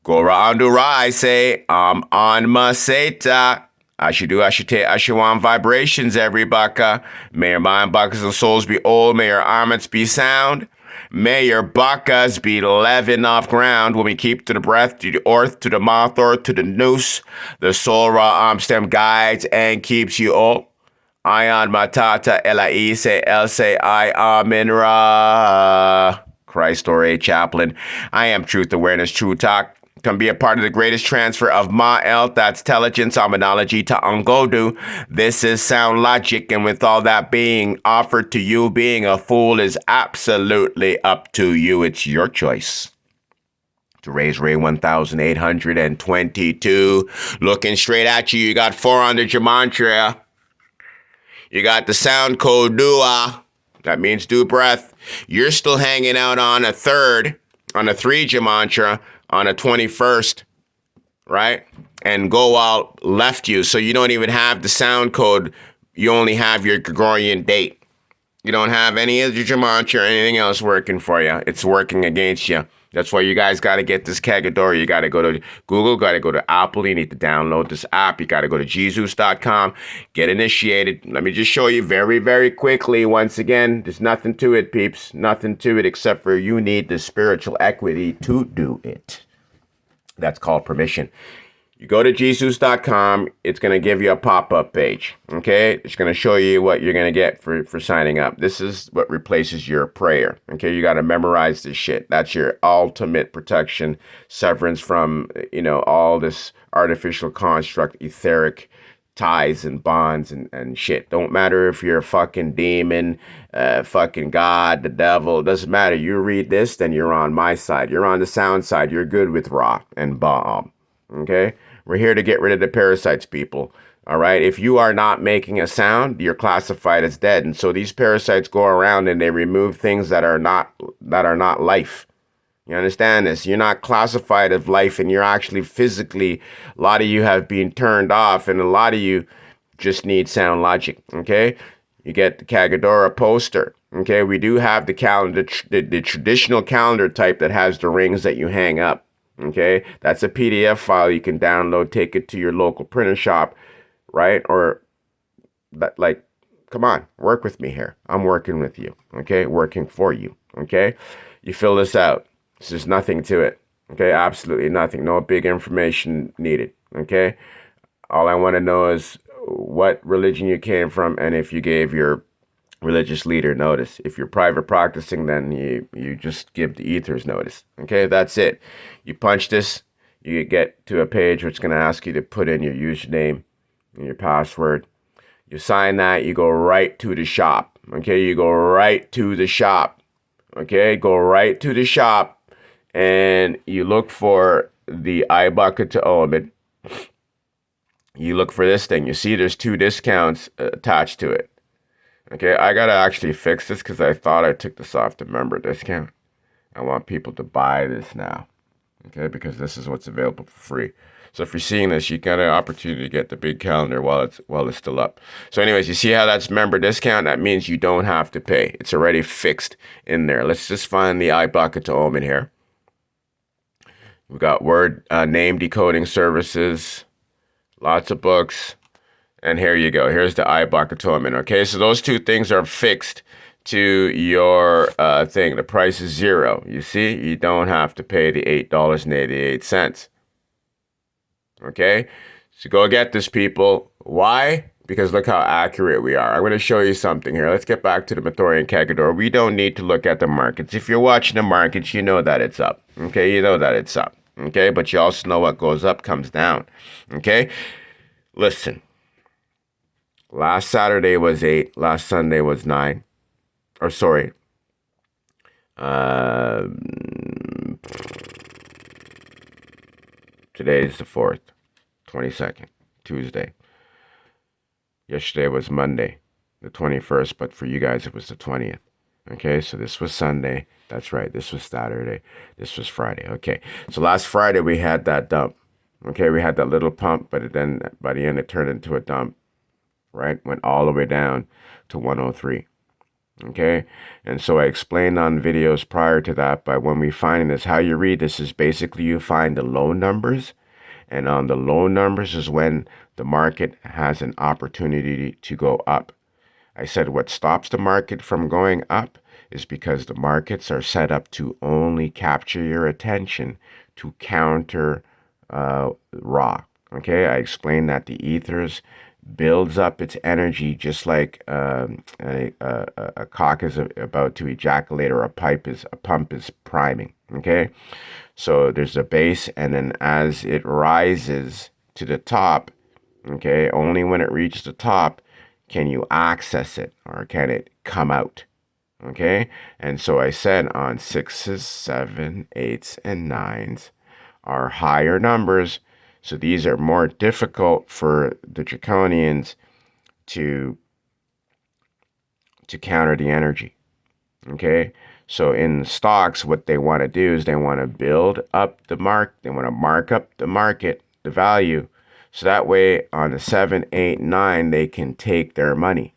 Go round do I say, I'm on my seta. I should do, I should take, I should want vibrations, every baka. May your mind, buckas, and souls be old. May your armaments be sound. May your buckas be leaven off ground when we keep to the breath, to the earth, to the mouth, or to the noose. The soul raw arm stem guides and keeps you all. Ion matata elaise else I amin ra. Christ or a chaplain. I am truth awareness, true talk. Can be a part of the greatest transfer of Ma'el, that's intelligence, aminology to Ungodu. This is sound logic, and with all that being offered to you, being a fool is absolutely up to you. It's your choice. To raise Ray 1822. Looking straight at you, you got 400 your mantra. You got the sound code DUA. That means do breath. You're still hanging out on a third, on a 3 mantra, on a 21st, right? And go out left you. So you don't even have the sound code. You only have your Gregorian date. You don't have any of your mantra or anything else working for you. It's working against you. That's why you guys got to get this Kagadora. You got to go to Google, got to go to Apple. You need to download this app. You got to go to Jesus.com, get initiated. Let me just show you very, very quickly. Once again, there's nothing to it, peeps. Nothing to it except for you need the spiritual equity to do it. That's called permission. You go to Jesus.com, it's going to give you a pop-up page, okay? It's going to show you what you're going to get for signing up. This is what replaces your prayer, okay? You got to memorize this shit. That's your ultimate protection, severance from, all this artificial construct, etheric ties and bonds and shit. Don't matter if you're a fucking demon, fucking God, the devil. It doesn't matter. You read this, then you're on my side. You're on the sound side. You're good with Ra and Baal, okay? We're here to get rid of the parasites, people. All right. If you are not making a sound, you're classified as dead. And so these parasites go around and they remove things that are not life. You understand this? You're not classified as life, and you're actually physically, a lot of you have been turned off, and a lot of you just need sound logic. Okay. You get the Kagadora poster. Okay. We do have the calendar, the traditional calendar type that has the rings that you hang up. Okay, that's a PDF file you can download, take it to your local printer shop, right? Or that, like, come on, work with me here. I'm working with you, okay? Working for you, okay? You fill this out. There's nothing to it, okay? Absolutely nothing. No big information needed, okay? All I want to know is what religion you came from and if you gave your religious leader notice. If you're private practicing, then you just give the ethers notice. Okay, that's it. You punch this, you get to a page which is going to ask you to put in your username and your password. You sign that, you go right to the shop. Okay, you go right to the shop. Okay, go right to the shop and you look for the iBucket to Omid. You look for this thing. You see there's 2 discounts attached to it. Okay, I gotta actually fix this because I thought I took this off the member discount. I want people to buy this now. Okay, because this is what's available for free. So if you're seeing this, you got an opportunity to get the big calendar while it's still up. So anyways, you see how that's member discount? That means you don't have to pay. It's already fixed in there. Let's just find the iBucket to Omen here. We've got word name decoding services, lots of books. And here you go. Here's the iBucket. Okay, so those 2 things are fixed to your thing. The price is 0. You see, you don't have to pay the $8.88. Okay, so go get this, people. Why? Because look how accurate we are. I'm going to show you something here. Let's get back to the Mathorian Kagador. We don't need to look at the markets. If you're watching the markets, you know that it's up. Okay, you know that it's up. Okay, but you also know what goes up comes down. Okay, listen. Last Saturday was 8. Last Sunday was 9. Or sorry. Today is the 4th. 22nd. Tuesday. Yesterday was Monday. The 21st. But for you guys, it was the 20th. Okay, so this was Sunday. That's right. This was Saturday. This was Friday. Okay, so last Friday we had that dump. Okay, we had that little pump, but then by the end it turned into a dump. Right? Went all the way down to 103. Okay, and so I explained on videos prior to that, but when we find this, how you read this is basically you find the low numbers, and on the low numbers is when the market has an opportunity to go up. I said what stops the market from going up is because the markets are set up to only capture your attention to counter raw. Okay, I explained that the ethers builds up its energy just like a cock is about to ejaculate, or a pump is priming. Okay, so there's a base, and then as it rises to the top, okay, only when it reaches the top can you access it, or can it come out. Okay, and so I said on sixes, seven, eights, and nines are higher numbers. So these are more difficult for the draconians to counter the energy. Okay, so in stocks, what they want to do is they want to build up the mark. They want to mark up the market, the value, so that way on the 7, 8, 9, they can take their money.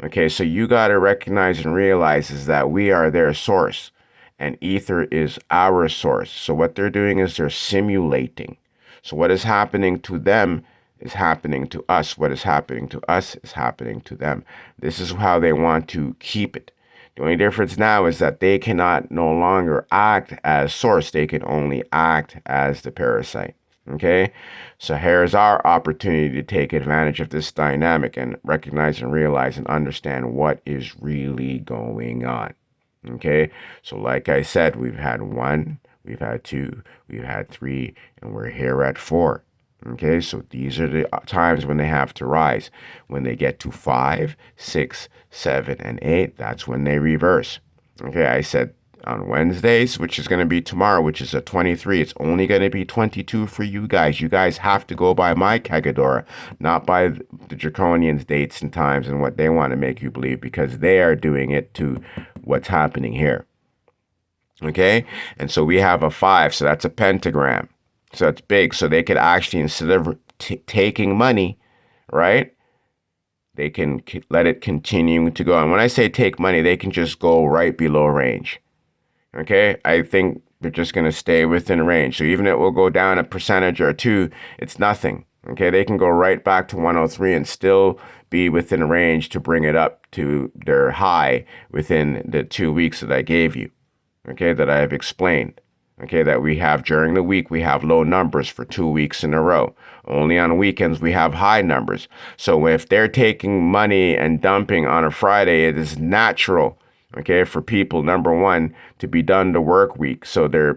Okay, so you got to recognize and realize is that we are their source, and ether is our source. So what they're doing is they're simulating. So what is happening to them is happening to us. What is happening to us is happening to them. This is how they want to keep it. The only difference now is that they cannot no longer act as source. They can only act as the parasite. Okay, so here's our opportunity to take advantage of this dynamic and recognize and realize and understand what is really going on. Okay, so like I said, we've had 1, we've had 2, we've had 3, and we're here at 4. Okay, so these are the times when they have to rise. When they get to 5, 6, 7, and 8, that's when they reverse. Okay, I said on Wednesdays, which is going to be tomorrow, which is a 23, it's only going to be 22 for you guys. You guys have to go by my Kagadora, not by the Draconians' dates and times and what they want to make you believe, because they are doing it to what's happening here. Okay, and so we have a 5, so that's a pentagram. So it's big. So they could actually, instead of taking money, right, they can let it continue to go. And when I say take money, they can just go right below range. Okay, I think they're just going to stay within range. So even if it will go down a percentage or two, it's nothing. Okay, they can go right back to 103 and still be within range to bring it up to their high within the 2 weeks that I gave you. Okay, that I have explained. Okay, that we have during the week, we have low numbers for 2 weeks in a row. Only on weekends, we have high numbers. So if they're taking money and dumping on a Friday, it is natural, okay, for people, number one, to be done the work week. So they're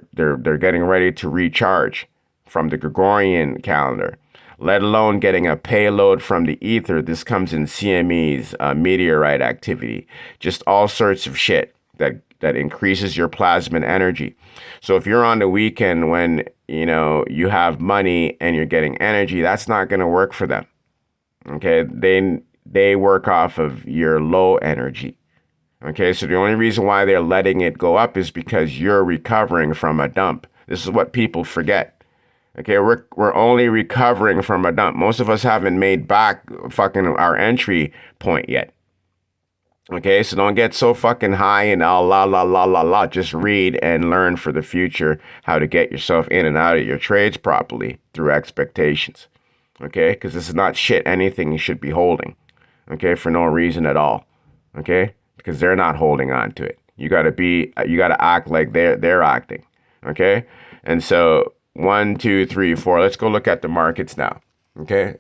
getting ready to recharge from the Gregorian calendar, let alone getting a payload from the ether. This comes in CMEs, meteorite activity, just all sorts of shit that increases your plasma energy. So if you're on the weekend when, you have money and you're getting energy, that's not going to work for them. Okay? They work off of your low energy. Okay? So the only reason why they're letting it go up is because you're recovering from a dump. This is what people forget. Okay, we're only recovering from a dump. Most of us haven't made back fucking our entry point yet. Okay, so don't get so fucking high and all la la la la la. Just read and learn for the future how to get yourself in and out of your trades properly through expectations. Okay, because this is not shit anything you should be holding. Okay, for no reason at all. Okay, because they're not holding on to it. You gotta act like they're acting. Okay, and so 1, 2, 3, 4. Let's go look at the markets now. Okay.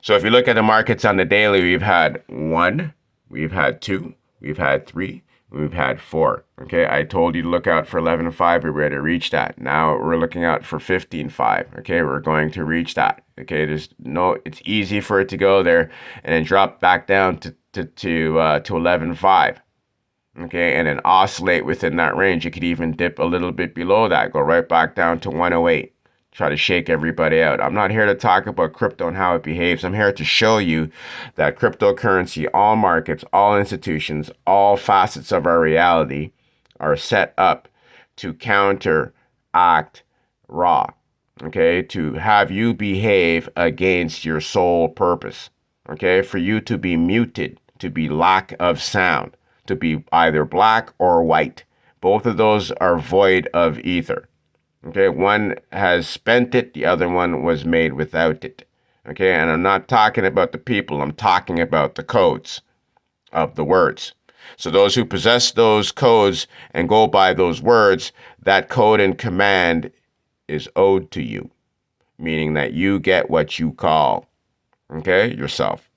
So if you look at the markets on the daily, we've had 1, we've had 2, we've had 3, we've had 4. Okay, I told you to look out for 11.5. We're ready to reach that. Now we're looking out for 15.5. Okay, we're going to reach that. Okay, it's easy for it to go there and then drop back down to 11.5. Okay, and then oscillate within that range. You could even dip a little bit below that, go right back down to 108. Try to shake everybody out. I'm not here to talk about crypto and how it behaves. I'm here to show you that cryptocurrency, all markets, all institutions, all facets of our reality are set up to counteract raw, okay? To have you behave against your sole purpose, okay? For you to be muted, to be lack of sound, to be either black or white. Both of those are void of ether. Okay, one has spent it, the other one was made without it. Okay, and I'm not talking about the people, I'm talking about the codes of the words. So those who possess those codes and go by those words, that code and command is owed to you, meaning that you get what you call, okay, yourself.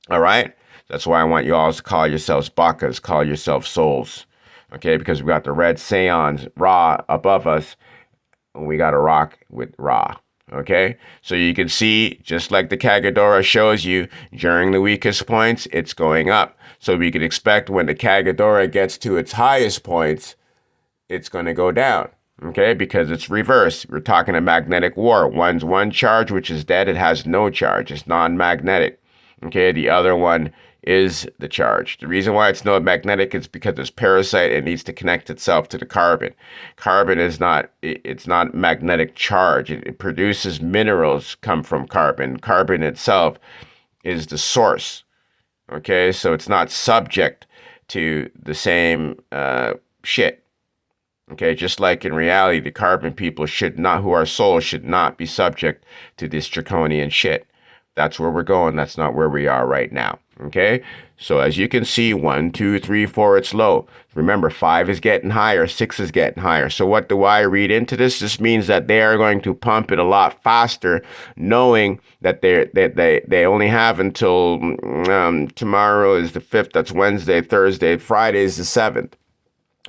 All right? That's why I want you all to call yourselves bakas, call yourself souls, okay, because we got the red seons, Ra, above us, and we got to rock with Ra. Okay, so you can see, just like the Kagadora shows you, during the weakest points, it's going up. So we could expect when the Kagadora gets to its highest points, it's going to go down. Okay, because it's reverse. We're talking a magnetic war. One's one charge, which is dead. It has no charge. It's non-magnetic. Okay, the other one is the charge. The reason why it's not magnetic is because it's parasite. It needs to connect itself to the carbon. Carbon is not, it's not magnetic charge. It produces minerals come from carbon. Carbon itself is the source. Okay, so it's not subject to the same shit. Okay, just like in reality, the carbon people should not, who are souls, should not be subject to this draconian shit. That's where we're going. That's not where we are right now. Okay, so as you can see, 1, 2, 3, 4, it's low. Remember, 5 is getting higher, 6 is getting higher. So what do I read into this? This means that they are going to pump it a lot faster, knowing that they only have until tomorrow is the 5th. That's Wednesday, Thursday, Friday is the 7th.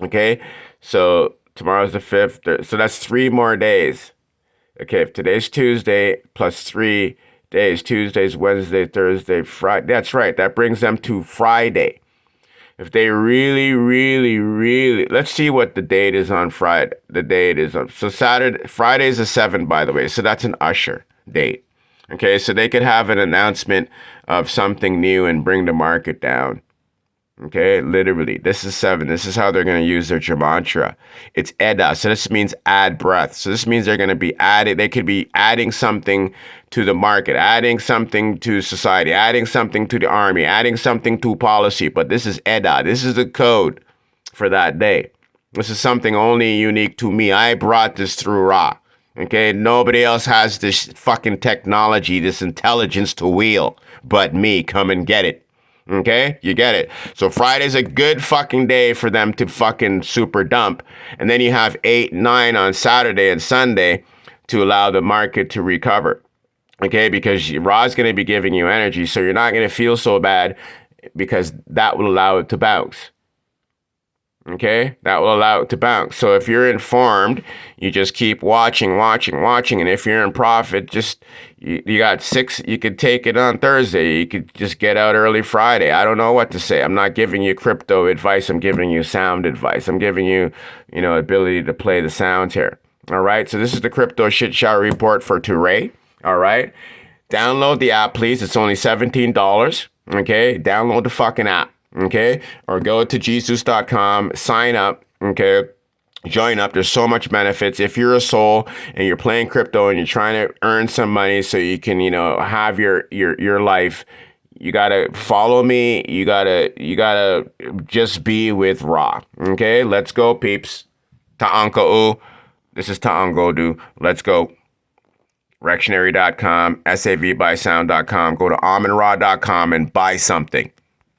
Okay, so tomorrow's the 5th. So that's 3 more days. Okay, if today's Tuesday plus 3 days, Tuesdays, Wednesday, Thursday, Friday. That's right. That brings them to Friday. If they really, let's see what the date is on Friday. The date is on, so Friday is the 7th, by the way. So that's an usher date. Okay, so they could have an announcement of something new and bring the market down. Okay, literally, this is 7. This is how they're going to use their gematria. It's Eda, so this means add breath. So this means they're going to be adding, they could be adding something to the market, adding something to society, adding something to the army, adding something to policy. But this is Eda. This is the code for that day. This is something only unique to me. I brought this through Ra. Okay, nobody else has this fucking technology, this intelligence to wheel but me. Come and get it. Okay, you get it. So Friday's a good fucking day for them to fucking super dump. And then you have 8, 9 on Saturday and Sunday to allow the market to recover. Okay, because Ra's going to be giving you energy, so you're not going to feel so bad because that will allow it to bounce. Okay, that will allow it to bounce. So if you're informed, you just keep watching. And if you're in profit, just you got 6, you could take it on Thursday. You could just get out early Friday. I don't know what to say. I'm not giving you crypto advice. I'm giving you sound advice. I'm giving you, ability to play the sounds here. All right. So this is the crypto shit show report for today. All right. Download the app, please. It's only $17. Okay. Download the fucking app. Okay, or go to jesus.com, sign up, okay, join up. There's so much benefits. If you're a soul and you're playing crypto and you're trying to earn some money so you can, have your life, you gotta follow me. You gotta just be with Ra. Okay, let's go, peeps. Ta'anko'u. This is Ta'angodu. Let's go. Rectionary.com, savbysound.com. Go to almondra.com and buy something.